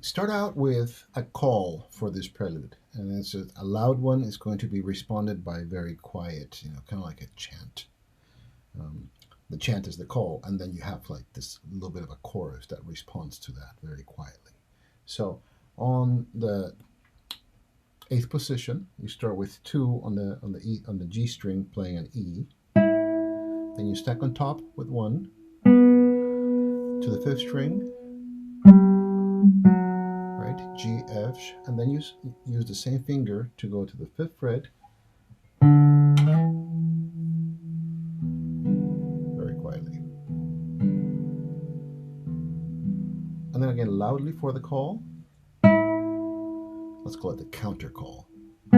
start out with a call for this prelude, and it's a loud one. Is going to be responded by very quiet, kind of like a chant. Um, the chant is the call, and then you have like this little bit of a chorus that responds to that very quietly. So on the eighth position, you start with 2 on the G string playing an E. Then you stack on top with 1 to the fifth string, right? G, F, and then you use the same finger to go to the fifth fret. Very quietly. And then again loudly for the call. Let's call it the counter call. A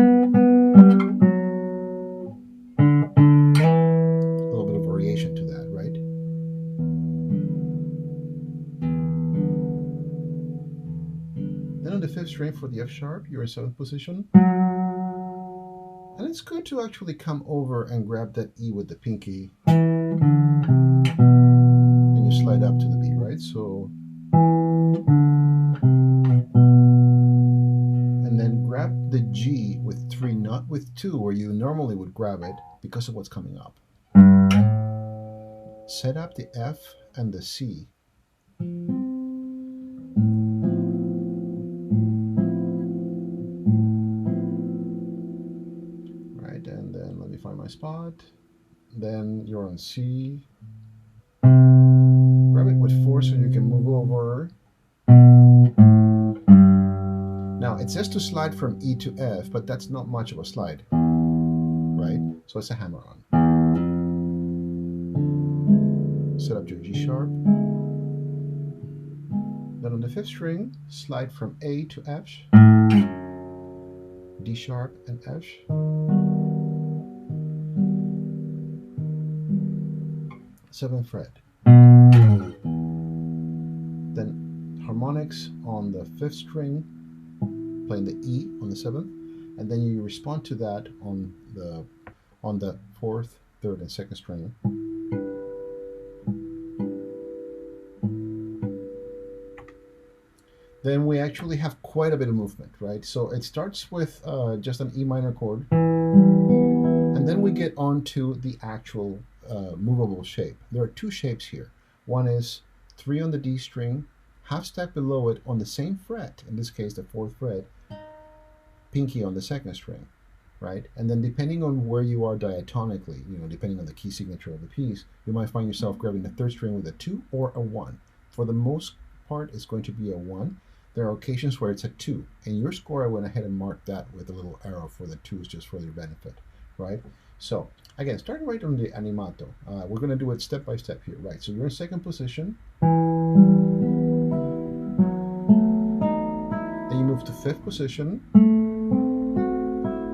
little bit of variation to that, right? Then on the fifth string for the F sharp, you're in 7th position. And it's good to actually come over and grab that E with the pinky. And you slide up to the B, right? So, and then grab the G with 3, not with 2, where you normally would grab it because of what's coming up. Set up the F and the C. Right, and then let me find my spot. Then you're on C. Grab it with 4 so you can move over. Now it says to slide from E to F, but that's not much of a slide, right? So it's a hammer on. Set up your G sharp. Then on the fifth string, slide from A to F, D sharp and F. Seventh fret. Then harmonics on the fifth string, playing the E on the 7th, and then you respond to that on the 4th, 3rd, and 2nd string. Then we actually have quite a bit of movement, right? So it starts with just an E minor chord, and then we get on to the actual movable shape. There are 2 shapes here. One is 3 on the D string, half stack below it on the same fret, in this case the 4th fret, pinky on the 2nd string, right? And then depending on where you are diatonically, depending on the key signature of the piece, you might find yourself grabbing the 3rd string with a 2 or a 1. For the most part, it's going to be a 1. There are occasions where it's a 2. In your score, I went ahead and marked that with a little arrow for the 2s just for your benefit, right? So again, starting right on the animato, we're going to do it step by step here, right? So you're in 2nd position. Then you move to 5th position.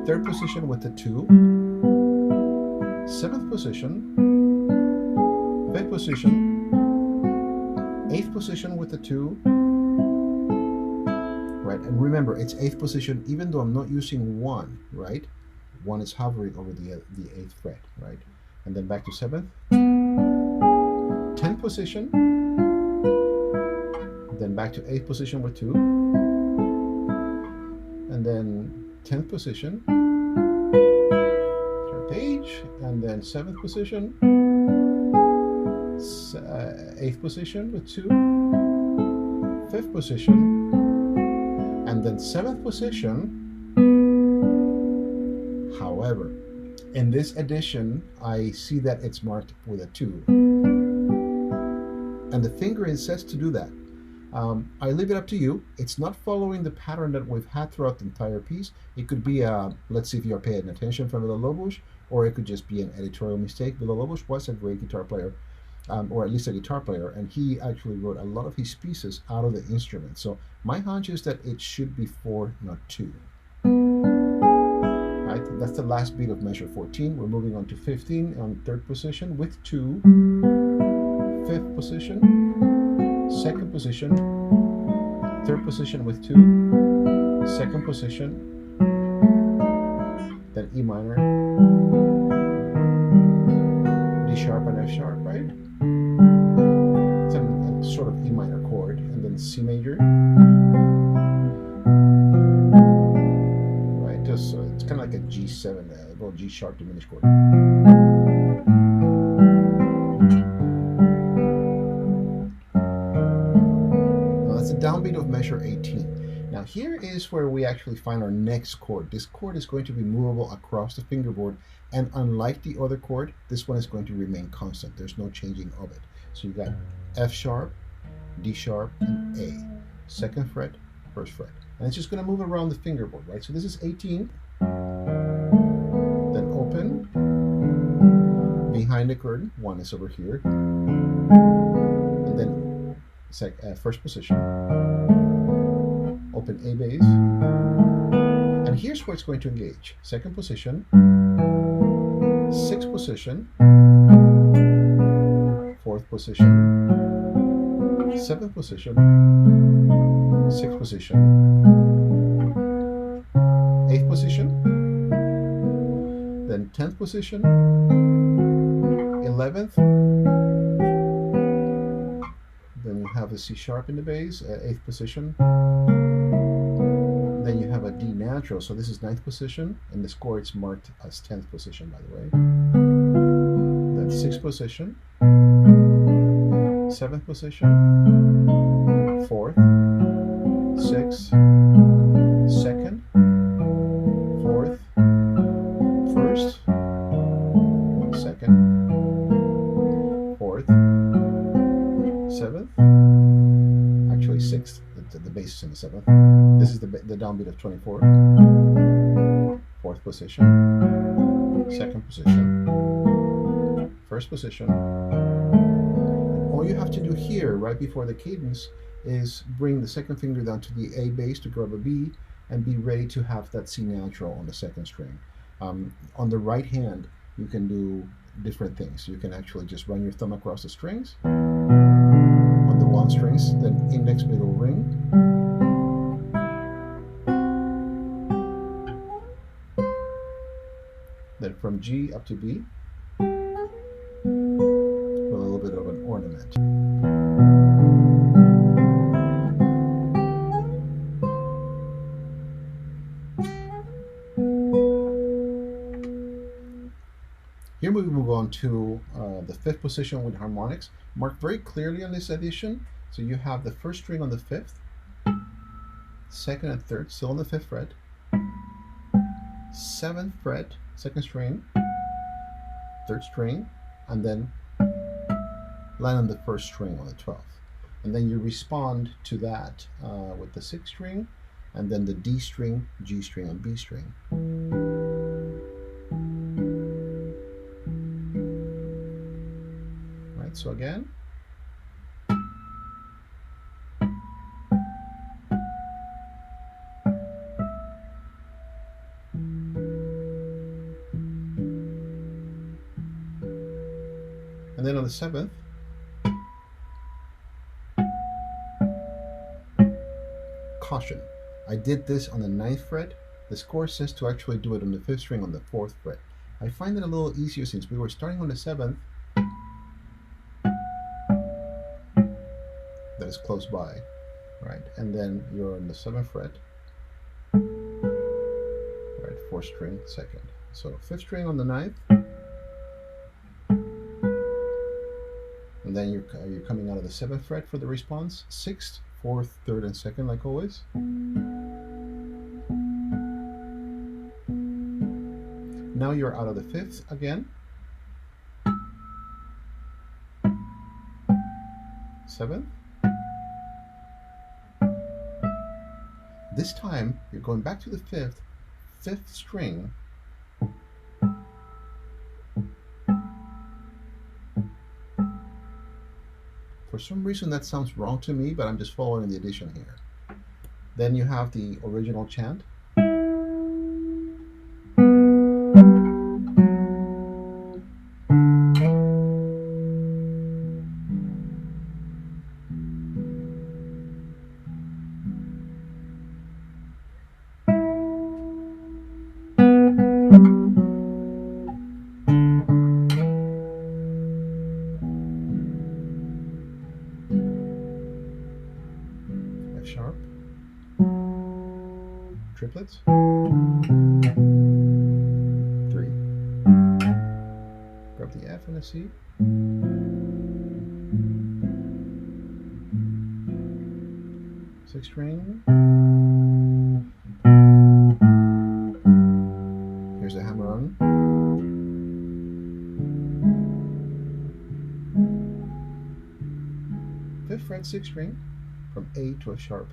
3rd position with the 2. 7th position. 5th position. 8th position with the 2. Right, and remember, it's 8th position, even though I'm not using 1, right? 1 is hovering over the 8th fret, right? And then back to 7th. 10th position. Then back to 8th position with 2. And then 10th position. Turn page. And then 7th position. 8th position with 2. 5th position. And then 7th position. However, in this edition, I see that it's marked with a 2. And the fingering says to do that. I leave it up to you. It's not following the pattern that we've had throughout the entire piece. It could be, let's see if you're paying attention from Lobos, or it could just be an editorial mistake. Lobos was a great guitar player. Or at least a guitar player, and he actually wrote a lot of his pieces out of the instrument. So my hunch is that it should be 4, not 2. Right, that's the last beat of measure 14. We're moving on to 15 on 3rd position with 2. 5th position, 2nd position, 3rd position with 2, 2nd position, then E minor, D sharp and F sharp, right? It's a sort of E minor chord, and then C major, 7, well, G sharp diminished chord. Now that's a downbeat of measure 18. Now here is where we actually find our next chord. This chord is going to be movable across the fingerboard, and unlike the other chord, this one is going to remain constant. There's no changing of it. So you've got F sharp, D sharp, and A. Second fret, first fret. And it's just going to move around the fingerboard, right? So this is 18. Then open. Behind the curtain, 1 is over here. And then first position. Open A bass. And here's where it's going to engage. Second position. Sixth position. Fourth position. Seventh position. Sixth position. Eighth position. Then 10th position. 11th. Then you have a C sharp in the bass, 8th position. Then you have a D natural, so this is 9th position. In the score it's marked as 10th position, by the way. Then 6th position. 7th position. 4th. 6th. 2nd. 4th. 1st. 2nd. 4th. 7th. Actually 6th. The bass is in the 7th. This is the downbeat of 24. 4th position. 2nd position. 1st position. All you have to do here, right before the cadence, is bring the second finger down to the A bass to grab a B, and be ready to have that C natural on the second string. On the right hand, you can do different things. You can actually just run your thumb across the strings. On the 1 strings, then index, middle, ring. Then from G up to B, with a little bit of an ornament. Here we move on to the 5th position with harmonics, marked very clearly on this edition. So you have the first string on the 5th, 2nd and 3rd still on the 5th fret, 7th fret, 2nd string, 3rd string, and then land on the 1st string on the 12th. And then you respond to that with the 6th string, and then the D string, G string, and B string. Right, so again. And then on the 7th, caution. I did this on the 9th fret. The score says to actually do it on the 5th string on the 4th fret. I find it a little easier since we were starting on the 7th. That is close by, right? And then you're on the 7th fret, right? 4th string, 2nd. So 5th string on the 9th. And then you're coming out of the 7th fret for the response. 6th, 4th, 3rd, and 2nd, like always. Now you're out of the 5th again. 7th. This time you're going back to the 5th string. For some reason that sounds wrong to me, but I'm just following the addition here. Then you have the original chant. F sharp, triplets, and a C. Sixth string. Here's the hammer on. Fifth fret, sixth string, from A to a sharp,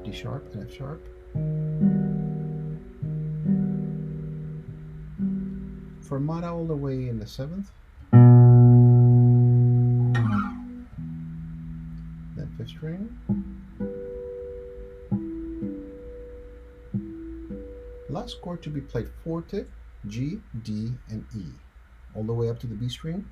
D sharp and F sharp. Fermata all the way in the seventh. Then fifth string. Last chord to be played forte, G, D, and E, all the way up to the B string.